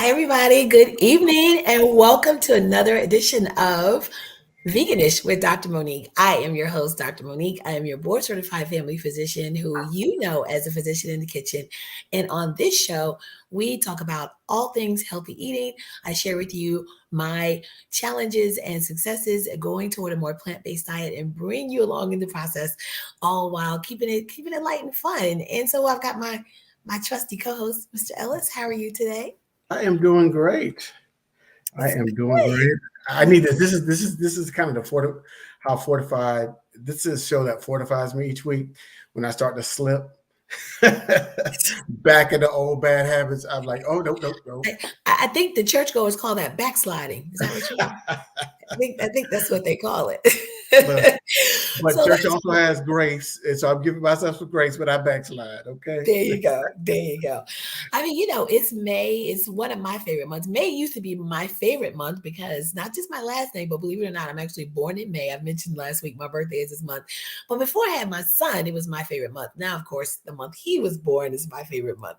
Hi, everybody. Good evening, and welcome to another edition of Veganish with Dr. Monique. I am your host, Dr. Monique. I am your board certified family physician who you know as a physician in the kitchen. And on this show, we talk about all things healthy eating. I share with you my challenges and successes going toward a more plant-based diet and bring you along in the process, all while keeping it light and fun. And so I've got my trusty co-host, Mr. Ellis. How are you today? I am doing great. I It's am doing great. I need this. This is kind of how fortified. This is a show that fortifies me each week when I start to slip back into old bad habits. I'm like, oh no, no, no. I think the churchgoers call that backsliding. Is that what you? I think that's what they call it. but but So church let's also has grace, and so I'm giving myself some grace, but I backslide. Okay. There you go. There you go. I mean, it's May. It's one of my favorite months. May used to be my favorite month because not just my last name, but believe it or not, I'm actually born in May. I mentioned last week my birthday is this month. But before I had my son, it was my favorite month. Now, of course, the month he was born is my favorite month.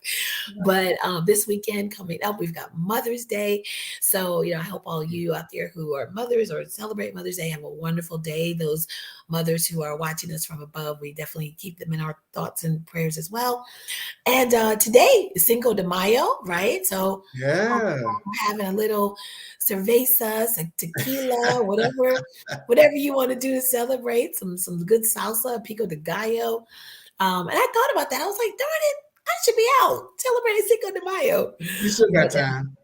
But this weekend coming up, we've got Mother's Day. So, I hope all you out there who are mothers or celebrate Mother's Day have a wonderful day. Those mothers who are watching us from above, we definitely keep them in our thoughts and prayers as well. And today is Cinco de Mayo, right? So Yeah. we're having a little cerveza, some tequila, whatever you want to do to celebrate. Some good salsa, pico de gallo. And I thought about that. I was like, darn it, I should be out celebrating Cinco de Mayo. You still got But time.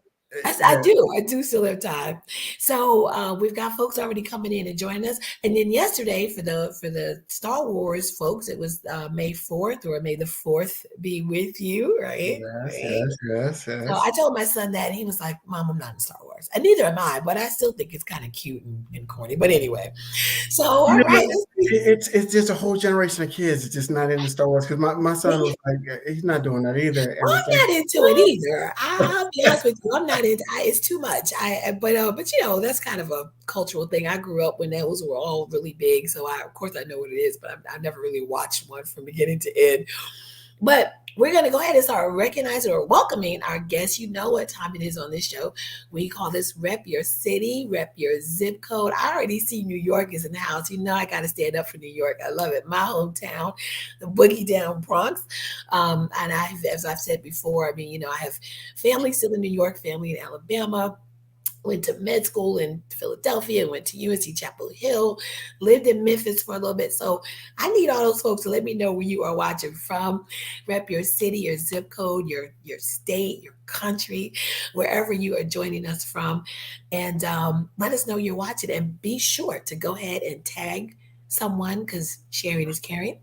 I do. I do still have time. So we've got folks already coming in and joining us. And then yesterday for the Star Wars folks, it was May 4th or May the 4th be with you, right? Yes, Right. yes, yes, So I yes. told my son that and he was like, Mom, I'm not in Star Wars. And neither am I, but I still think it's kind of cute and corny. But anyway. So You all know right, what? let's see. It's just a whole generation of kids that's just not into Star Wars because my son was like he's not doing that either, and it's I'm like not into it either. I'll be honest with you. I'm not into. It's too much. But that's kind of a cultural thing. I grew up when those were all really big, so of course I know what it is. But I never really watched one from beginning to end. But we're going to go ahead and start recognizing or welcoming our guests. You know what time it is on this show. We call this Rep Your City, Rep Your Zip Code. I already see New York is in the house. I got to stand up for New York. I love it. My hometown, the boogie down Bronx. And as I've said before, I mean, I have family still in New York, family in Alabama, went to med school in Philadelphia, went to UNC Chapel Hill, lived in Memphis for a little bit. So I need all those folks to let me know where you are watching from. Rep your city, your zip code, your state, your country, wherever you are joining us from. And let us know you're watching. And be sure to go ahead and tag someone because sharing is caring.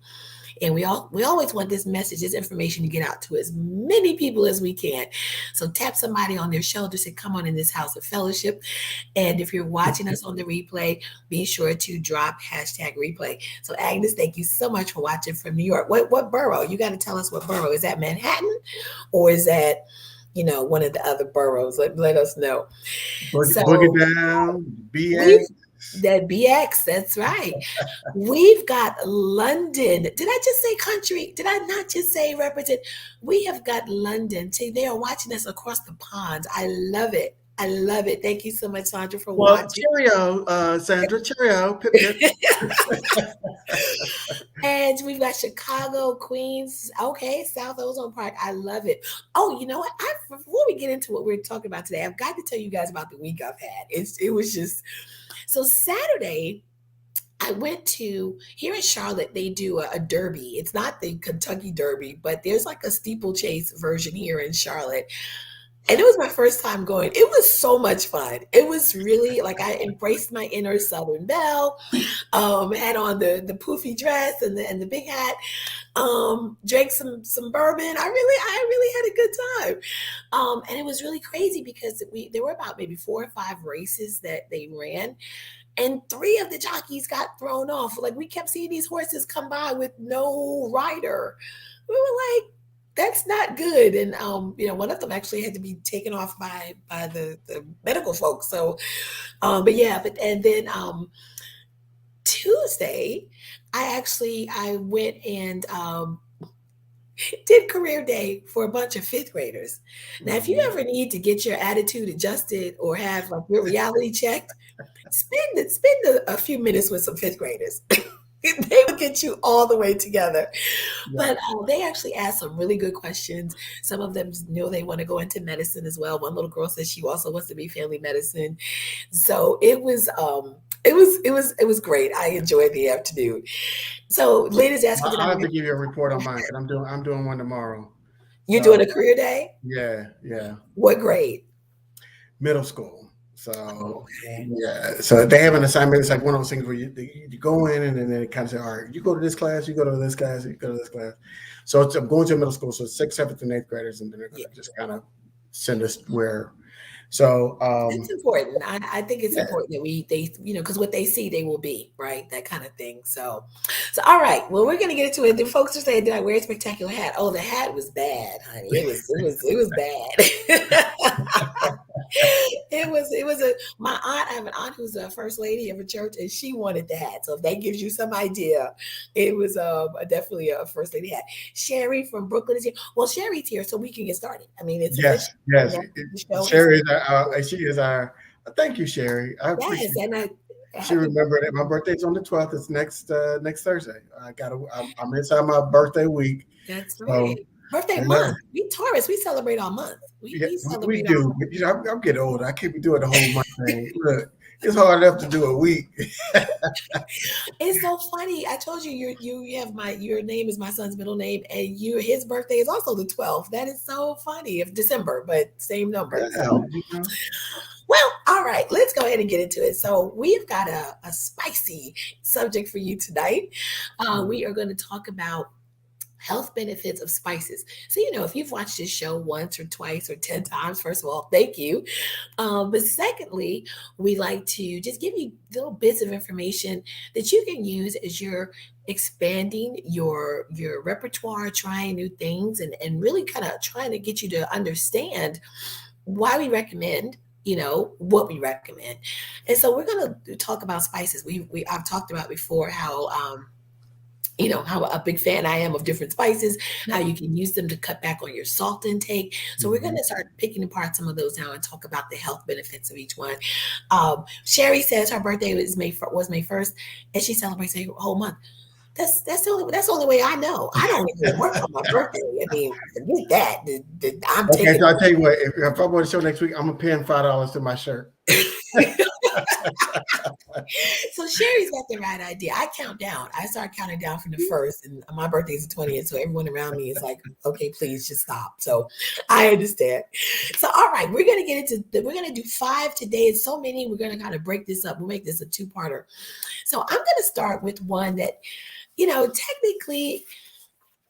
And we always want this message, this information to get out to as many people as we can. So tap somebody on their shoulder, say, come on in this house of fellowship. And if you're watching us on the replay, be sure to drop hashtag replay. So Agnes, thank you so much for watching from New York. What borough? You got to tell us what borough. Is that Manhattan or is that one of the other boroughs? Let us know. boogie So down, we've BX. that BX, that's right. We've got London. Did I just say country? Did I not just say represent? We have got London. See, they are watching us across the pond. I love it. I love it. Thank you so much, Sandra, for Well, watching. cheerio, Sandra, cheerio, pip pip. And we've got Chicago, Queens. Okay, South Ozone Park. I love it. Oh, you know what? Before we get into what we're talking about today, I've got to tell you guys about the week I've had. It was just so Saturday. I went to here in Charlotte, they do a derby. It's not the Kentucky Derby, but there's like a steeplechase version here in Charlotte. And it was my first time going. It was so much fun. It was really like I embraced my inner Southern belle. Had on the poofy dress and the big hat. Drank some bourbon. I really had a good time. And it was really crazy because there were about maybe 4 or 5 races that they ran, and 3 of the jockeys got thrown off. Like we kept seeing these horses come by with no rider. We were like, that's not good. And one of them actually had to be taken off by the medical folks. So but yeah, and then Tuesday, I went and did career day for a bunch of fifth graders. Now, if you Mhm. ever need to get your attitude adjusted or have like your reality checked, spend a few minutes with some fifth graders. They will get you all the way together. Yeah. But they actually asked some really good questions. Some of them know they want to go into medicine as well. One little girl says she also wants to be family medicine. So it was great. I enjoyed the afternoon. So Lena's asking, did I I'll have to miss give you a report on mine because I'm doing one tomorrow. you So doing a career day? yeah, yeah, What grade? middle school. Oh, So okay. yeah, so they have an assignment. It's like one of those things where you go in and then it kind of say, all right, you go to this class, you go to this class, you go to this class. So I'm going to middle school, so it's sixth, seventh, and eighth graders, and then they're going Yeah. to just kind of send us where. So That's important. I think it's yeah, important that because what they see, they will be, right? That kind of thing. So all right. Well, we're gonna get into it. The folks are saying, did I wear a spectacular hat? Oh, the hat was bad, honey. It was bad. It was my aunt. I have an aunt who's a first lady of a church, and she wanted the hat. So if that gives you some idea, it was definitely a first lady hat. Sherry from Brooklyn is here. Well, Sherry's here, so we can get started. I mean, it's yes, official. yes. The show has Sherry is started. she is our. Thank you, Sherry. I Yes, appreciate and that. I She happy remembered it. birthday. My birthday's on the 12th. It's next Thursday. I'm inside my birthday week, That's so right. Birthday I know. month. We Taurus, we celebrate all month. We Yeah, we we celebrate all do. month. But I'm getting older. I can't be doing the whole month thing. Look, it's hard enough to do a week. It's so funny. I told you you have your name is my son's middle name, and his birthday is also the 12th. That is so funny. Of December, but same number. Yeah, So you know. well, all right, let's go ahead and get into it. So we've got a spicy subject for you tonight. We are going to talk about health benefits of spices. So, if you've watched this show once or twice or 10 times, first of all, thank you. But secondly, we like to just give you little bits of information that you can use as you're expanding your repertoire, trying new things, and really kind of trying to get you to understand why we recommend what we recommend. And so we're going to talk about spices. I've talked about before how a big fan I am of different spices, how you can use them to cut back on your salt intake. So we're going Mhm. to start picking apart some of those now and talk about the health benefits of each one. Sherry says her birthday was May 1st, and she celebrates a whole month. That's the only way I know. I don't even work on my birthday. I mean, forget that. I'm Okay, taking. so I tell you what, if I'm on the show next week, I'm gonna pin $5 to my shirt. So Sherry's got the right idea. I count down. I start counting down from the first, and my birthday is the 20th. So everyone around me is like, okay, please just stop. So I understand. So all right, we're gonna do 5 today. It's so many. We're gonna kind of break this up. We'll make this a two-parter. So I'm gonna start with one that, technically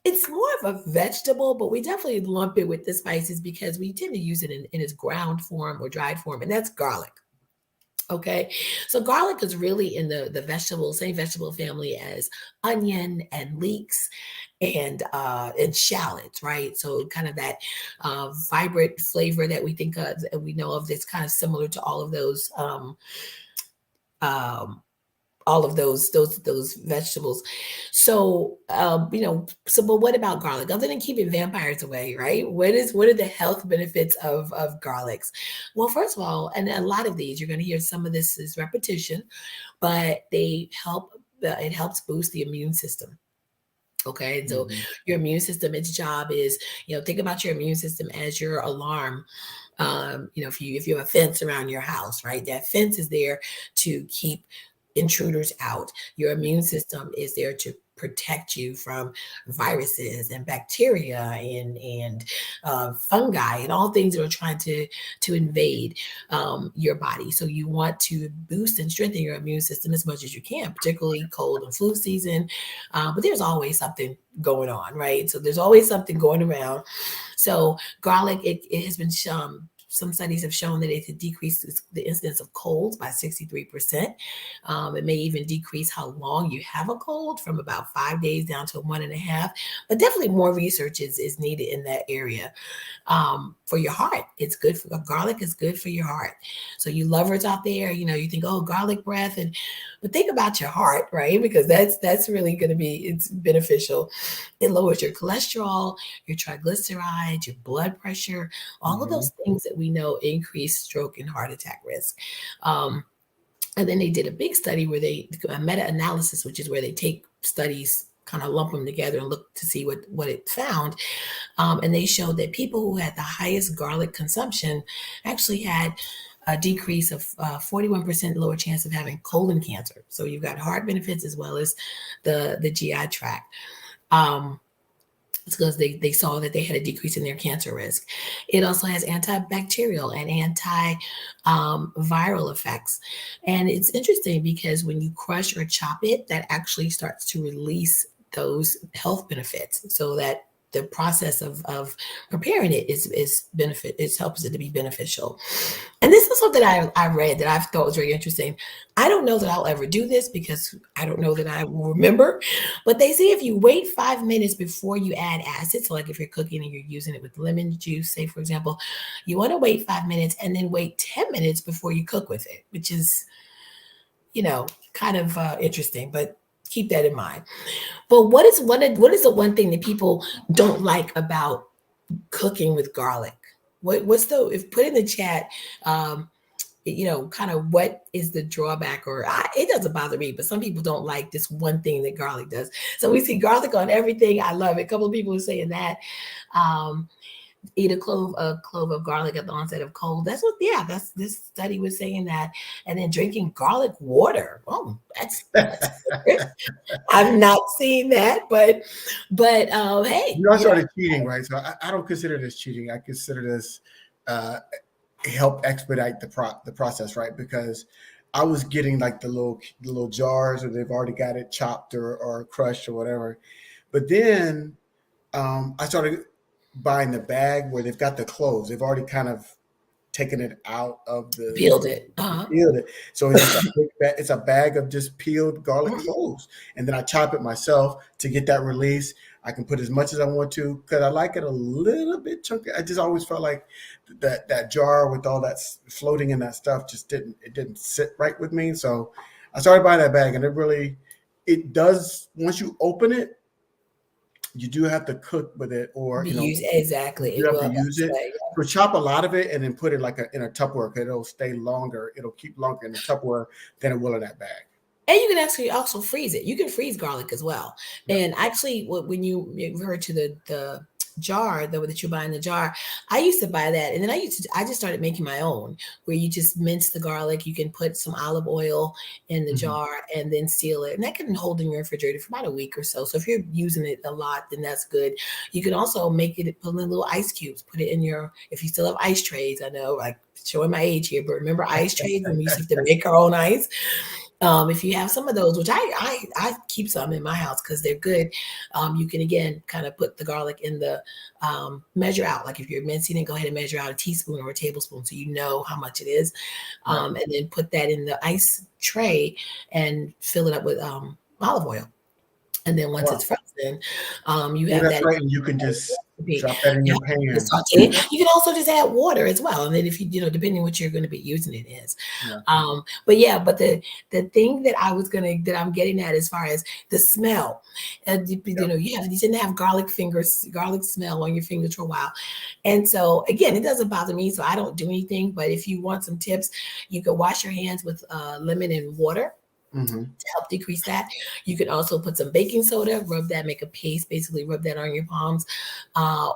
it's more of a vegetable, but we definitely lump it with the spices because we tend to use it in its ground form or dried form, and that's garlic. Okay, so garlic is really in the same vegetable family as onion and leeks and shallots, right? So kind of that vibrant flavor that we think of, that we know of, that's kind of similar to um, all of those vegetables. So but what about garlic? Other than keeping vampires away, right? What are the health benefits of garlics? Well, first of all, and a lot of these, you're going to hear some of this is repetition, but it helps boost the immune system. Okay, and so Mhm. your immune system, its job is, think about your immune system as your alarm. If you have a fence around your house, right? That fence is there to keep intruders out. Your immune system is there to protect you from viruses and bacteria and fungi and all things that are trying to invade your body. So you want to boost and strengthen your immune system as much as you can, particularly cold and flu season. But there's always something going on, right? So there's always something going around. So garlic, it has been some studies have shown that it could decrease the incidence of colds by 63%. It may even decrease how long you have a cold from about 5 days down to 1.5. But definitely more research is needed in that area. For your heart, it's good for garlic is good for your heart. So you lovers out there, you think, oh, garlic breath, but think about your heart, right? Because that's really going to be it's beneficial. It lowers your cholesterol, your triglycerides, your blood pressure, all of Mm-hmm. those things that we know increase stroke and heart attack risk. And then they did a big study where a meta-analysis, which is where they take studies, kind of lump them together and look to see what it found. And they showed that people who had the highest garlic consumption actually had a decrease of 41% lower chance of having colon cancer. So you've got heart benefits as well as the GI tract. It's because they saw that they had a decrease in their cancer risk. It also has antibacterial and viral effects. And it's interesting because when you crush or chop it, that actually starts to release those health benefits, so that the process of preparing it is benefit. It helps it to be beneficial. And this is something I read that I thought was very interesting. I don't know that I'll ever do this because I don't know that I will remember, but they say if you wait 5 minutes before you add acid, so like if you're cooking and you're using it with lemon juice, say for example, you want to wait 5 minutes and then wait 10 minutes before you cook with it, which is, kind of interesting, but keep that in mind. But what is the one thing that people don't like about cooking with garlic? What's the if put in the chat, kind of what is the drawback, or it doesn't bother me, but some people don't like this one thing that garlic does. So we see garlic on everything. I love it. A couple of people are saying that. Eat a clove of garlic at the onset of cold. That's this study was saying that. And then drinking garlic water. Oh, that's I've not seen that, but hey, I started cheating, right? So I don't consider this cheating. I consider this help expedite the process, right? Because I was getting like the little jars, or they've already got it chopped or crushed or whatever. But then I started buying the bag where they've got the cloves. They've already kind of taken it out of peeled it. peeled it. So it's just it's a bag of just peeled garlic cloves, and then I chop it myself to get that release. I can put as much as I want to because I like it a little bit chunky. I just always felt like that jar with all that floating in that stuff just didn't sit right with me. So I started buying that bag, and it does. Once you open it, you do have to cook with it, or Exactly. you It have will to use it. say, So chop a lot of it and then put it like in a Tupperware. It'll stay longer. It'll keep longer in the Tupperware than it will in that bag. and you can actually also freeze it. You can freeze garlic as well. Yep. And actually, when you refer to the jar that you buy in the jar, I used to buy that, and then I just started making my own, where you just mince the garlic. You can put some olive oil in the jar and then seal it, and that can hold in your refrigerator for about a week or so. So if you're using it a lot, then that's good. You can also make it, put in little ice cubes, put it in if you still have ice trays. I know, like showing my age here, but remember ice trays when we used to make our own ice. If you have some of those, which I keep some in my house because they're good, you can again kind of put the garlic in the measure out. Like if you're mincing it, go ahead and measure out a teaspoon or a tablespoon so you know how much it is, and then put that in the ice tray and fill it up with olive oil. And then once it's frozen, you have That's that. right. And you can just drop that in You your pan. you can also just add water as well, and then if depending what you're going to be using it is. But the thing that I'm getting at as far as the smell, you didn't have garlic smell on your fingers for a while, and so again, it doesn't bother me, so I don't do anything. But if you want some tips, you can wash your hands with lemon and water. To help decrease that. You can also put some baking soda, rub that, make a paste, basically rub that on your palms,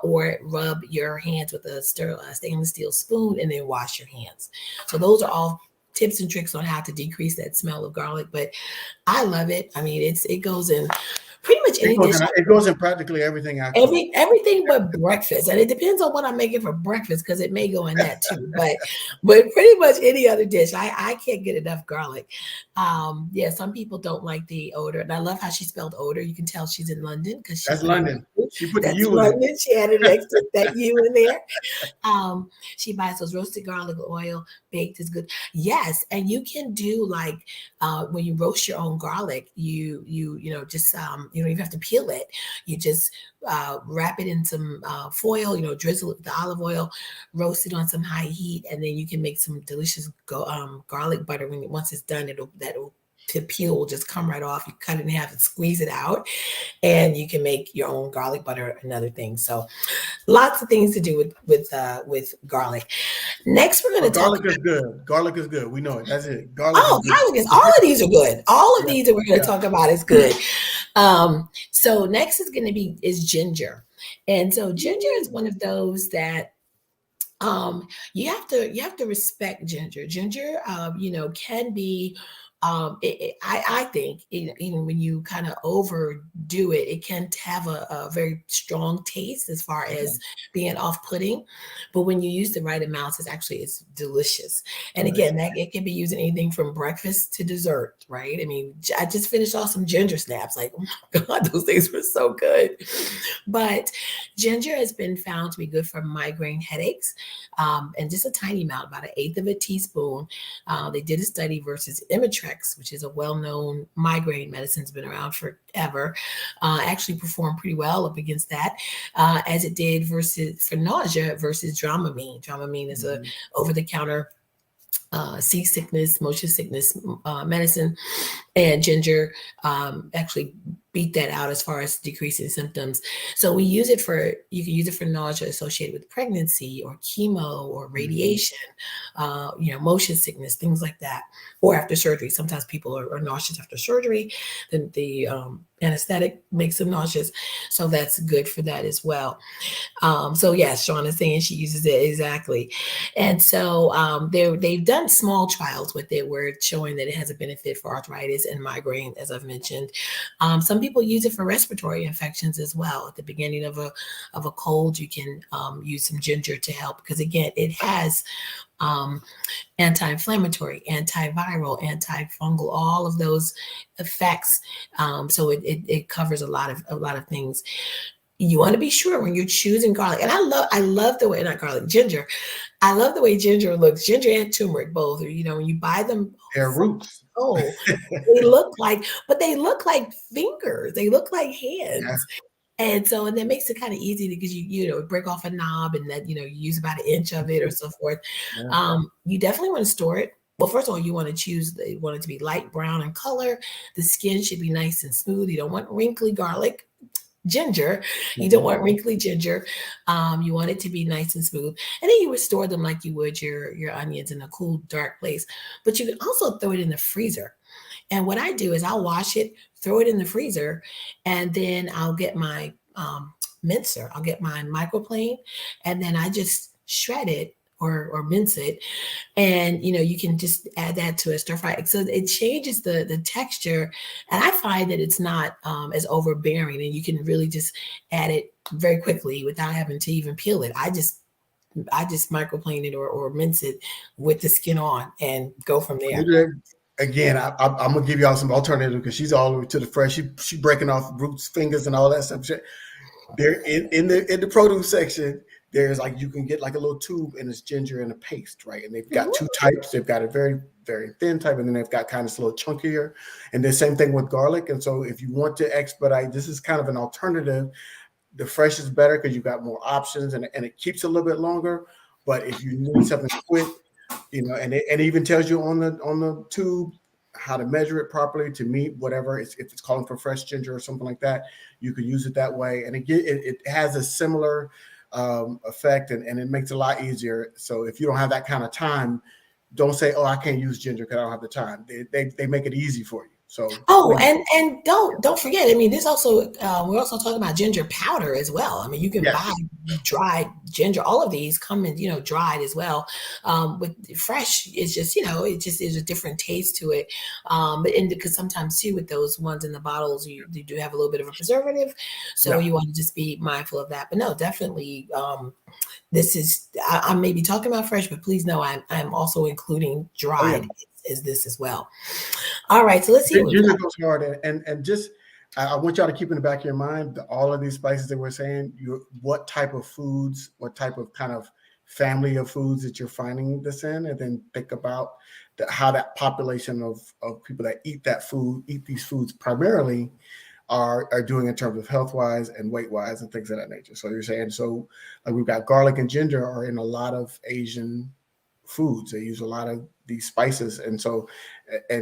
or rub your hands with a stainless steel spoon and then wash your hands. So those are all tips and tricks on how to decrease that smell of garlic, but I love it. I mean, it goes in pretty much any dish. It goes in practically everything I cook. Everything but breakfast, and it depends on what I'm making for breakfast because it may go in that too. But pretty much any other dish, I can't get enough garlic. Yeah, some people don't like the odor, and I love how she spelled odor. You can tell she's in London because she That's put an London. U. She put the That's U in it. London. She added an extra that U in there. She buys those roasted garlic oil, baked is good. Yes, and you can do like when you roast your own garlic, you know just you don't even have to peel it. You just wrap it in some foil, drizzle it with the olive oil, roast it on some high heat, and then you can make some delicious garlic butter. Once it's done, that'll to peel will just come right off. You cut it in half and squeeze it out, and you can make your own garlic butter and other things. So lots of things to do with garlic. Next, we're going But to talk garlic is about. good. Garlic is good. We know it. That's it. Garlic is Oh, good. garlic is all of these are good. All of Yeah. these that we're going to Yeah. talk about is good. So next is going to be is ginger, and so ginger is one of those that you have to respect ginger. Ginger, can be. I think even when you kind of overdo it, it can have a very strong taste as far as being off-putting. But when you use the right amounts, it's delicious. And again, Delicious. that it can be used in anything from breakfast to dessert, right? I mean, I just finished off some ginger snaps. Like, oh my God, those things were so good. But ginger has been found to be good for migraine headaches, and just a tiny amount, about an eighth of a teaspoon. They did a study versus Imitrex, which is a well-known migraine medicine, has been around forever. Actually performed pretty well up against that, as it did versus for nausea versus Dramamine. Dramamine is a Mhm. over-the-counter seasickness, motion sickness medicine, and ginger actually beat that out as far as decreasing symptoms. So you can use it for nausea associated with pregnancy or chemo or Mhm. radiation, motion sickness, things like that, or after surgery. Sometimes people are nauseous after surgery. Then the anesthetic makes them nauseous. So that's good for that as well. So yes, Sean is saying she uses it exactly, and so they've done small trials with it where it's showing that it has a benefit for arthritis and migraine, as I've mentioned. Some people use it for respiratory infections as well. At the beginning of a cold, you can use some ginger to help because again, it has um, anti-inflammatory, antiviral, antifungal, all of those effects. So it covers a lot of things. You want to be sure when you're choosing garlic. And I love the way, not garlic, ginger. I love the way ginger looks, ginger and turmeric both. Or, when you buy them Their from roots. oh, but they look like fingers. They look like Yeah. hands. And so, and that makes it kind of easy because break off a knob and that, you use about an inch of it or so forth. Yeah. You definitely want to store it. Well, first of all, you want it to be light brown in color. The skin should be nice and smooth. You don't want wrinkly garlic ginger. You don't Mhm. want wrinkly ginger. You want it to be nice and smooth. And then you would store them like you would your onions in a cool, dark place. But you can also throw it in the freezer. And what I do is I'll wash it, throw it in the freezer, and then I'll get my mincer. I'll get my microplane, and then I just shred it or mince it, and you can just add that to a stir fry, so it changes the texture, and I find that it's not as overbearing, and you can really just add it very quickly without having to even peel it. I just microplane it or mince it with the skin on and go from there. Again, I'm gonna give y'all some alternative because she's all the way to the fresh. She breaking off roots, fingers, and all that stuff. There in the produce section, there's like you can get like a little tube and it's ginger and a paste, right? And they've got two types. They've got a very very thin type, and then they've got kind of a little chunkier. And the same thing with garlic. And so if you want to expedite, this is kind of an alternative. The fresh is better because you've got more options and it keeps a little bit longer. But if you need something quick, and it even tells you on the tube how to measure it properly to meet whatever if it's calling for fresh ginger or something like that, you could use it that way, and it has a similar effect, and it makes it a lot easier. So if you don't have that kind of time, don't say, oh, I can't use ginger because I don't have the time. They make it easy for you. So Oh, please, and don't forget. I mean, this also we're also talking about ginger powder as well. I mean, you can buy yes, dried ginger. All of these come in, dried as well. With fresh, it's just it just is a different taste to it. But because sometimes too with those ones in the bottles, you do have a little bit of a preservative, so yeah, you want to just be mindful of that. But no, definitely, this is I may be talking about fresh, but please know I'm also including oh yeah. dried as this as well. All right, so let's see what we've Ginger got. goes hard, and just I want y'all to keep in the back of your mind all of these spices that we're saying. What type of foods, what type of kind of family of foods that you're finding this in, and then think about how that population of people that eat these foods primarily are doing in terms of health wise and weight wise and things of that nature. So you're saying like we've got garlic and ginger are in a lot of Asian foods. They use a lot of these spices, and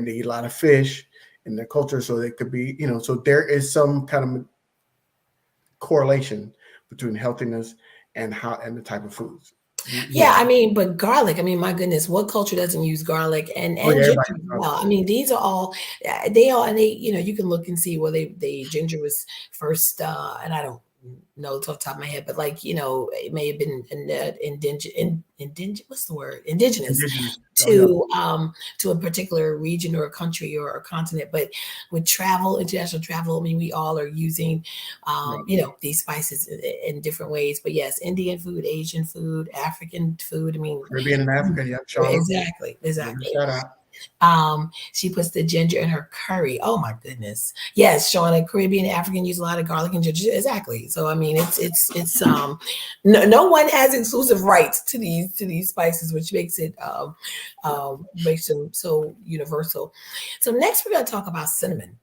they eat a lot of fish in their culture. So they could be, so there is some kind of correlation between healthiness and the type of foods. Yeah, I mean, but garlic, I mean, my goodness, what culture doesn't use garlic Oh and yeah, ginger everybody. as well? I mean, these are all they all and you can look and see where they ginger was first and I don't know it's off the top of my head, but like, it may have been what's the word? Indigenous Indigenous. Oh yeah. to a particular region or a country or a continent. But with travel, international travel, I mean, we all are using Yeah. these spices in different ways. But yes, Indian food, Asian food, African food. I mean, Caribbean and Africa. Yeah, Shauna. exactly, Give her a exactly. shout out. She puts the ginger in her curry. Oh my goodness. Yes, Shauna, Caribbean, African use a lot of garlic and ginger. Exactly. So I mean it's no one has exclusive rights to these spices, which makes them so universal. So next we're gonna talk about cinnamon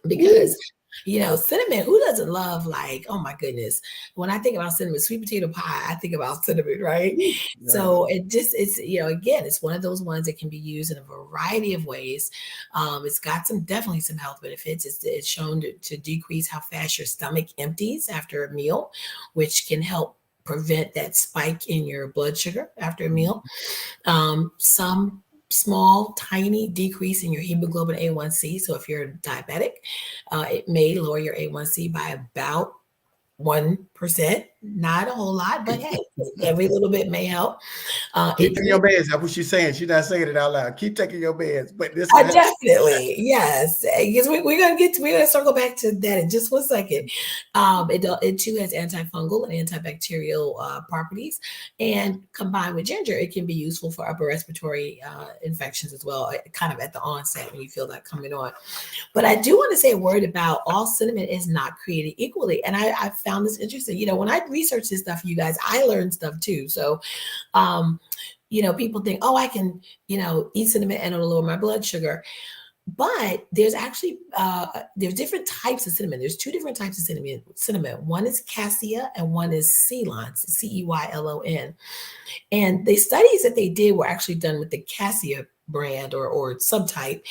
Woo. because cinnamon, who doesn't love, like, oh my goodness, when I think about cinnamon, sweet potato pie, I think about cinnamon, right? Yes. So it's again, it's one of those ones that can be used in a variety of ways. It's got definitely some health benefits. It's shown to decrease how fast your stomach empties after a meal, which can help prevent that spike in your blood sugar after a meal. Some small, tiny decrease in your hemoglobin A1C. So if you're diabetic, it may lower your A1C by about 1%. Not a whole lot, but hey, every little bit may help. Keep It taking your meds. That's what she's saying. She's not saying it out loud. Keep taking your meds. But this will help. Definitely, yes. Because we're gonna circle back to that in just 1 second. It too has antifungal and antibacterial properties, and combined with ginger, it can be useful for upper respiratory infections as well, kind of at the onset when you feel that coming on. But I do want to say a word about all cinnamon is not created equally, and I found this interesting. When I research this stuff, you guys, I learned stuff too. So, um, people think, oh, I can, eat cinnamon and it'll lower my blood sugar. But there's actually there's different types of cinnamon. There's two different types of cinnamon. One is cassia and one is ceylon, Ceylon. And the studies that they did were actually done with the cassia brand or subtype,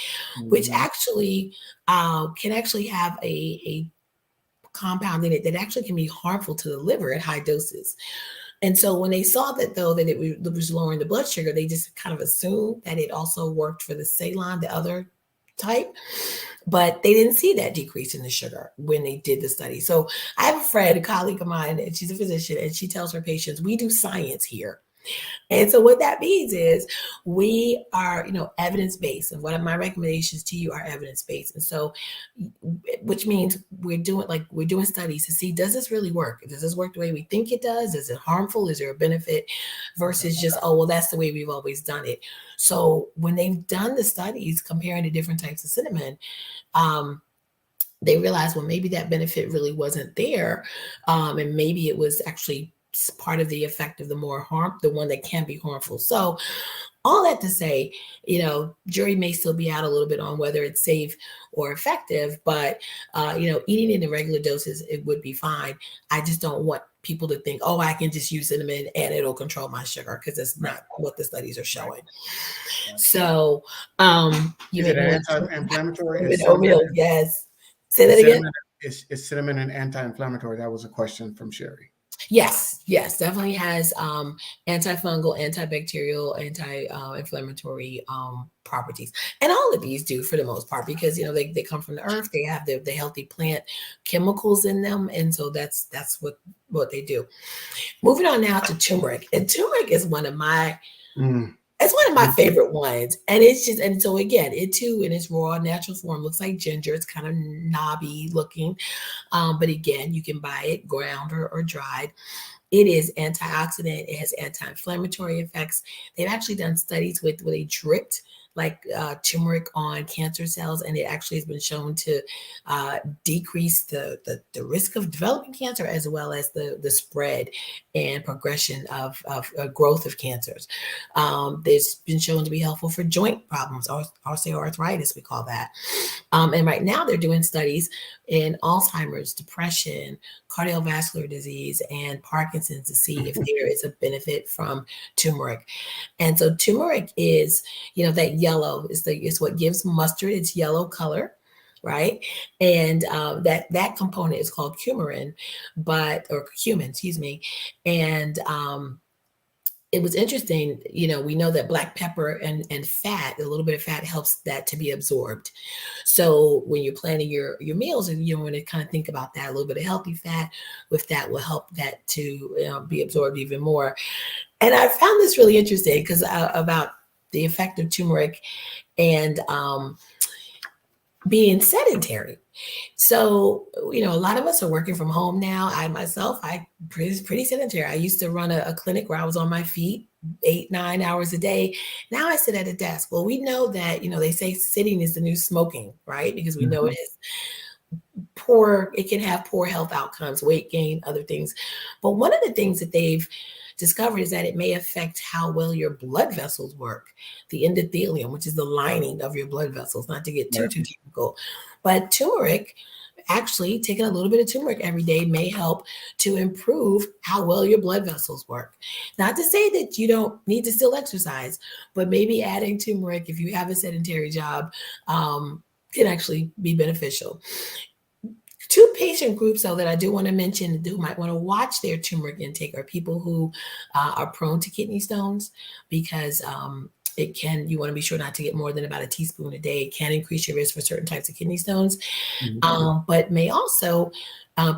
which Mhm. actually can actually have a compound in it that actually can be harmful to the liver at high doses. And so when they saw that, though, that it was lowering the blood sugar, they just kind of assumed that it also worked for the Ceylon, the other type. But they didn't see that decrease in the sugar when they did the study. So I have a friend, a colleague of mine, and she's a physician, and she tells her patients, we do science here. And so what that means is we are, evidence-based. And one of my recommendations to you are evidence-based. And so, which means we're doing studies to see, does this really work? Does this work the way we think it does? Is it harmful? Is there a benefit versus just, oh, well, that's the way we've always done it. So when they've done the studies comparing the different types of cinnamon, they realized, well, maybe that benefit really wasn't there. And maybe it was actually part of the effect of the one that can be harmful. So all that to say, jury may still be out a little bit on whether it's safe or effective, but, eating in the regular doses, it would be fine. I just don't want people to think, oh, I can just use cinnamon and it'll control my sugar, because it's not what the studies are showing. Right. So, you Is made it me an want to anti-inflammatory? cinnamon oatmeal. Yes. Say that Is again. cinnamon is cinnamon an anti-inflammatory? That was a question from Sherry. Yes, definitely has antifungal, antibacterial, anti-inflammatory properties, and all of these do for the most part because they come from the earth. They have the healthy plant chemicals in them, and so that's what they do. Moving on now to turmeric, and turmeric is one of my Mm. it's one of my favorite ones, and it's just and so again, it too in its raw natural form looks like ginger. It's kind of knobby looking, but again, you can buy it ground or dried. It is antioxidant. It has anti-inflammatory effects. They've actually done studies with where they dripped turmeric on cancer cells, and it actually has been shown to decrease the risk of developing cancer as well as the spread and progression of growth of cancers. There's been shown to be helpful for joint problems, or osteoarthritis, we call that. And right now they're doing studies in Alzheimer's, depression, cardiovascular disease, and Parkinson's to see if there is a benefit from turmeric. And so turmeric is, that yellow is what gives mustard its yellow color, right? And that component is called coumarin, or cumin, excuse me. And it was interesting, we know that black pepper and fat, a little bit of fat helps that to be absorbed. So when you're planning your meals, and you want to kind of think about that, a little bit of healthy fat with that will help that to be absorbed even more. And I found this really interesting because about the effect of turmeric and being sedentary. So, a lot of us are working from home now. I myself, I pretty sedentary. I used to run a clinic where I was on my feet 8, 9 hours a day. Now I sit at a desk. Well, we know that, they say sitting is the new smoking, right? Because we know Mhm. it is it can have poor health outcomes, weight gain, other things. But one of the things that they've discovered is that it may affect how well your blood vessels work, the endothelium, which is the lining of your blood vessels, not to get too, Right. too technical. But turmeric, actually taking a little bit of turmeric every day may help to improve how well your blood vessels work. Not to say that you don't need to still exercise, but maybe adding turmeric if you have a sedentary job can actually be beneficial. Two patient groups, though, that I do want to mention who might want to watch their turmeric intake are people who are prone to kidney stones because you want to be sure not to get more than about a teaspoon a day. It can increase your risk for certain types of kidney stones, Mhm. but may also,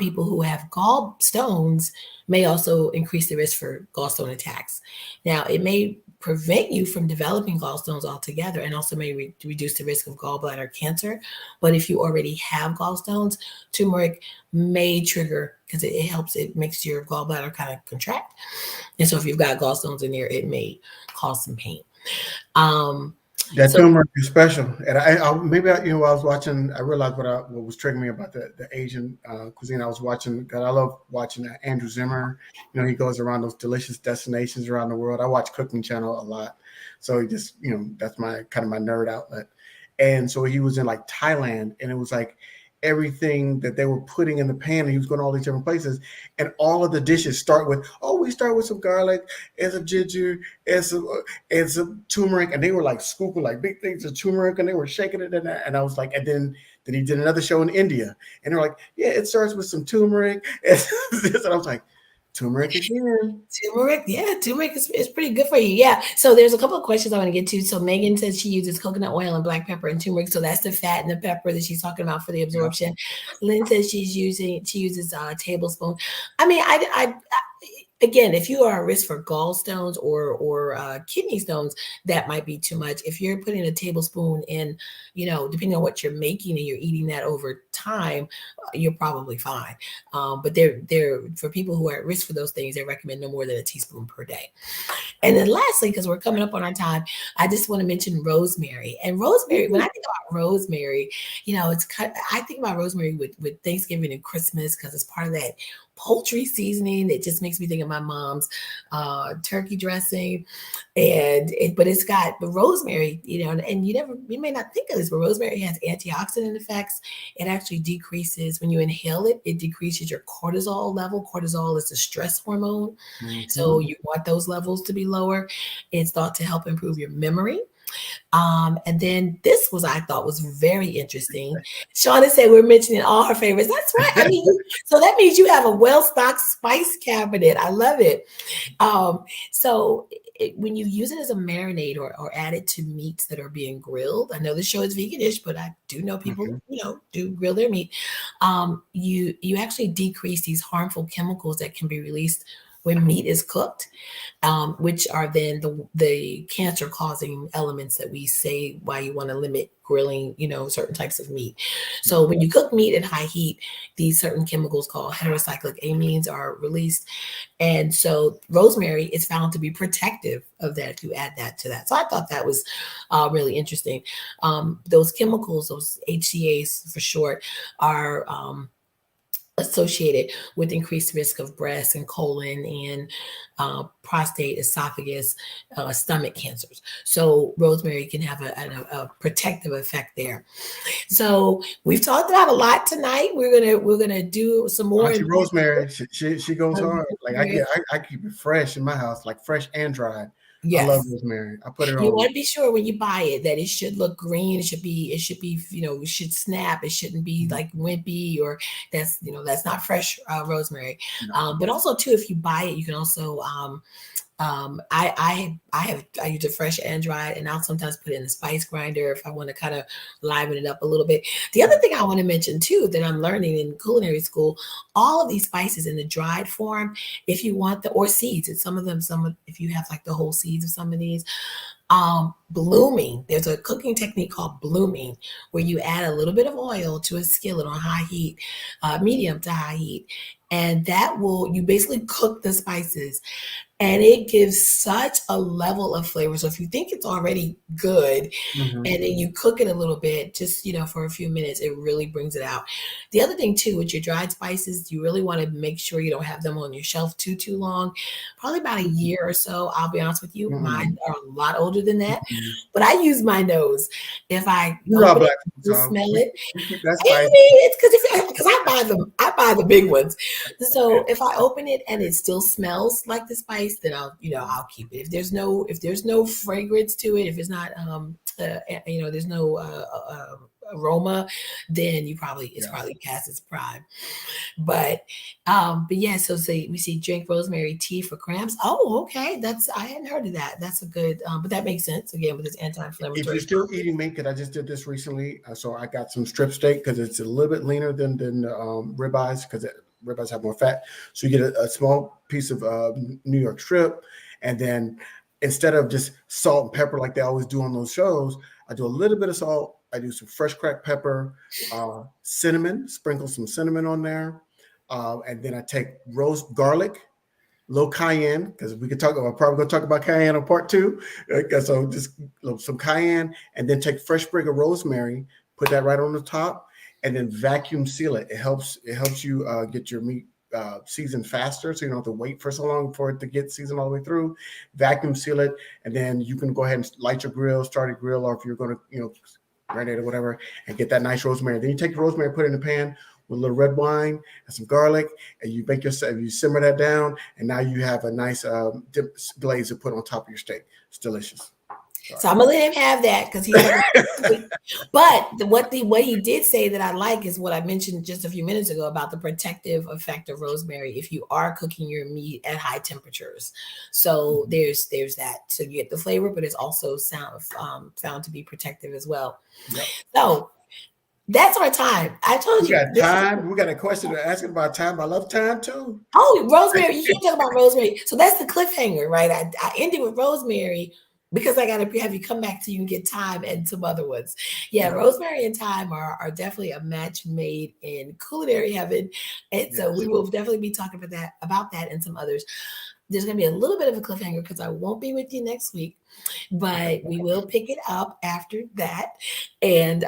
people who have gallstones may also increase the risk for gallstone attacks. Now, it may prevent you from developing gallstones altogether and also may reduce the risk of gallbladder cancer. But if you already have gallstones, turmeric may trigger because it helps, it makes your gallbladder kind of contract. And so if you've got gallstones in there, it may cause some pain. Um, That so turmeric is special, and maybe I was watching. I realized what was triggering me about the Asian cuisine. I was watching because I love watching Andrew Zimmer. He goes around those delicious destinations around the world. I watch Cooking Channel a lot, so he just that's my kind of my nerd outlet. And so he was in like Thailand, and it was like everything that they were putting in the pan, and he was going to all these different places, and all of the dishes start with, oh, we start with some garlic and some ginger and some turmeric, and they were like scooping like big things of turmeric, and they were shaking it in that. And I was like, and then he did another show in India, and they're like, yeah, it starts with some turmeric, and I was like, turmeric again. turmeric, yeah, turmeric is pretty good for you. Yeah. So there's a couple of questions I want to get to. So Megan says she uses coconut oil and black pepper and turmeric. So that's the fat and the pepper that she's talking about for the Yeah. absorption. Lynn says she uses a tablespoon. I mean, I again, if you are at risk for gallstones or kidney stones, that might be too much. If you're putting a tablespoon in, depending on what you're making and you're eating that over time, you're probably fine. But they're for people who are at risk for those things, they recommend no more than a teaspoon per day. And then lastly, because we're coming up on our time, I just want to mention rosemary. And rosemary, when I think about rosemary, I think about rosemary with Thanksgiving and Christmas because it's part of that poultry seasoning. It just makes me think of my mom's turkey dressing. But it's got the rosemary, and you may not think of this, but rosemary has antioxidant effects. It actually decreases when you inhale it, it decreases your cortisol level. Cortisol is a stress hormone. Mhm. So you want those levels to be lower. It's thought to help improve your memory. And then this was, I thought was very interesting. Shauna said we're mentioning all her favorites. That's right. I mean, so that means you have a well-stocked spice cabinet. I love it. So when you use it as a marinade or add it to meats that are being grilled, I know the show is veganish, but I do know people, Mhm. do grill their meat. You actually decrease these harmful chemicals that can be released when meat is cooked, which are then the cancer causing elements that we say why you want to limit grilling, certain types of meat. So when you cook meat at high heat, these certain chemicals called heterocyclic amines are released. And so rosemary is found to be protective of that if you add that to that. So I thought that was really interesting. Those chemicals, those HCAs for short, are associated with increased risk of breast and colon and prostate, esophagus, stomach cancers. So rosemary can have a protective effect there. So we've talked about a lot tonight. We're gonna do some more. Auntie Rosemary, she goes hard. Like I keep it fresh in my house, like fresh and dried. I love Yes. rosemary. I put it You on. want to be sure when you buy it that it should look green. It should be, it should snap. It shouldn't be Mhm. like wimpy or that's not fresh rosemary. No. But also too, if you buy it, you can also I use it fresh and dried, and I'll sometimes put it in the spice grinder if I want to kind of liven it up a little bit. The other thing I want to mention too that I'm learning in culinary school, all of these spices in the dried form, if you want or seeds, and if you have like the whole seeds of some of these, blooming. There's a cooking technique called blooming, where you add a little bit of oil to a skillet on high heat, medium to high heat, and you basically cook the spices and it gives such a level of flavor. So if you think it's already good Mhm. and then you cook it a little bit, just for a few minutes, it really brings it out. The other thing too with your dried spices, you really want to make sure you don't have them on your shelf too long. Probably about a year or so. I'll be honest with you, Mm-mm. mine are a lot older than that, Mm-mm. but I use my nose. If I We all open it black people, and so smell we, it, we keep that I spice. mean, it's because I buy the big ones. So if I open it and it still smells like the spice, then I'll keep it. If there's no fragrance to it, if it's not there's no aroma, then it's Yeah. probably past its prime. But yeah, so say we see drink rosemary tea for cramps. Oh, okay, I hadn't heard of that. That's a good, but that makes sense again with its If you're anti-inflammatory. still eating meat, because I just did this recently, so I got some strip steak because it's a little bit leaner than ribeyes because ribeyes have more fat. So you get a small piece of New York strip, and then instead of just salt and pepper like they always do on those shows, I do a little bit of salt. I do some fresh cracked pepper, cinnamon, sprinkle some cinnamon on there, and then I take roast garlic, low cayenne, because we could talk about probably going to talk about cayenne on part two. So just some cayenne, and then take fresh sprig of rosemary, put that right on the top, and then vacuum seal it. It helps you get your meat seasoned faster, so you don't have to wait for so long for it to get seasoned all the way through. Vacuum seal it, and then you can go ahead and light your grill, start a grill, or if you're going to marinate or whatever, and get that nice rosemary. Then you take the rosemary, put it in the pan with a little red wine and some garlic, and you simmer that down, and now you have a nice glaze to put on top of your steak. It's delicious. Sorry. So I'm gonna let him have that because he's talking. But what he did say that I like is what I mentioned just a few minutes ago about the protective effect of rosemary if you are cooking your meat at high temperatures. So there's that. So you get the flavor, but it's also found to be protective as well. Yep. So that's our time. I told We you got time. We got a question to asking about time. I love time too. Oh, rosemary. You can't talk about rosemary. So that's the cliffhanger, right? I ended with rosemary because I got to have you come back to you and get thyme and some other ones. Yeah, Yep. rosemary and thyme are definitely a match made in culinary heaven. And so we Yes. will definitely be talking about that and some others. There's going to be a little bit of a cliffhanger because I won't be with you next week, but we will pick it up after that. And,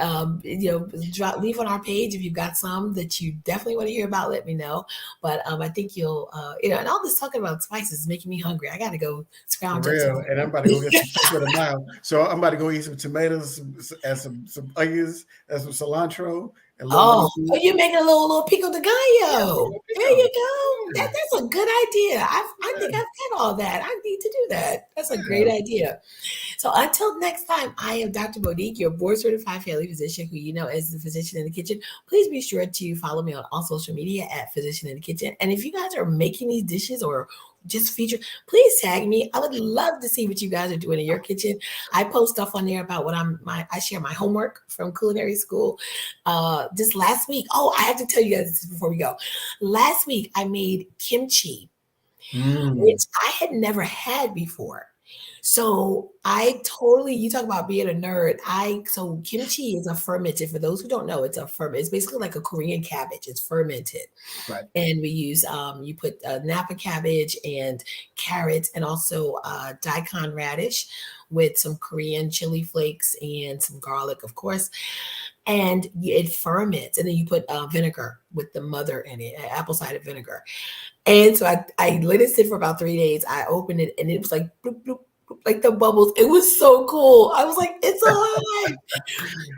leave on our page if you've got some that you definitely want to hear about, let me know. But I think you'll, and all this talking about spices is making me hungry. I got to go For scrounge up some. real. And I'm about to go get some Cinco de Mayo. So I'm about to go eat some tomatoes and some onions and some cilantro and a little lemon Oh, juice. you're making a little pico de Yeah, gallo. There pico. you go. Yeah. That's a good idea. I think Yeah. I've had all that. I need to do that. That's a great Yeah. idea. good. So until next time, I am Dr. Monique, your board certified family physician who you know as the physician in the kitchen. Please be sure to follow me on all social media at physician in the kitchen. And if you guys are making these dishes or just feature, please tag me. I would love to see what you guys are doing in your kitchen. I post stuff on there about what I share my homework from culinary school. Just last week. Oh, I have to tell you guys this before we go. Last week I made kimchi, Mm, which I had never had before. So I totally, you talk about being a nerd. So kimchi is a fermented, for those who don't know, it's a ferment. It's basically like a Korean cabbage. It's fermented. right. And we use, you put Napa cabbage and carrots and also daikon radish with some Korean chili flakes and some garlic, of course. And it ferments. And then you put vinegar with the mother in it, apple cider vinegar. And so I let it sit for about 3 days. I opened it and it was like bloop, bloop, bloop, like the bubbles. It was so cool. I was like, it's alive.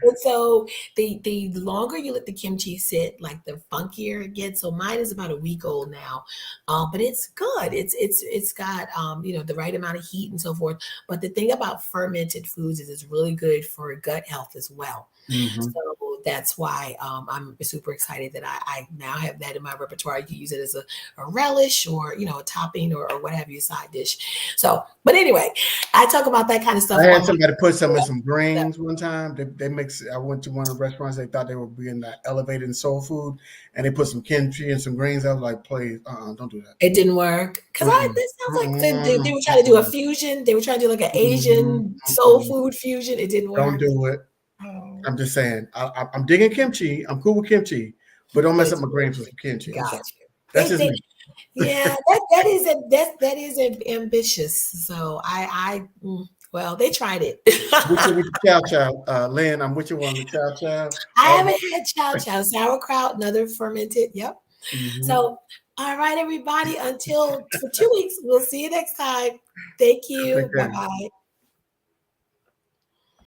And so the longer you let the kimchi sit, like the funkier it gets. So mine is about a week old now, but it's good. It's got the right amount of heat and so forth. But the thing about fermented foods is it's really good for gut health as well. Hmm. So that's why I'm super excited that I now have that in my repertoire. You can use it as a relish or a topping or what have you, side dish. So, but anyway, I talk about that kind of I stuff had on my. somebody put some in some greens one time. They mix. I went to one of the restaurants. They thought they were being elevated in soul food, and they put some kimchi and some greens. I was like, please, don't do that. It didn't work because Mm-mm, this sounds like they mm-mm, were trying to do a mm-mm, fusion. They were trying to do like an mm-mm, Asian soul mm-mm. food fusion. It didn't Don't work. do it. Oh, I'm just saying. I'm digging kimchi. I'm cool with kimchi, but don't but mess up it's my greens with some kimchi. I'm got sorry. you. That's just They me. yeah, that is ambitious. So well, they tried it. With the chow chow, Lynn. I'm with you on the chow chow. I Oh, haven't had chow chow, sauerkraut, another fermented. Yep. mm-hmm. So, all right, everybody. Until for 2 weeks, we'll see you next time. Thank Take you. Bye care. bye.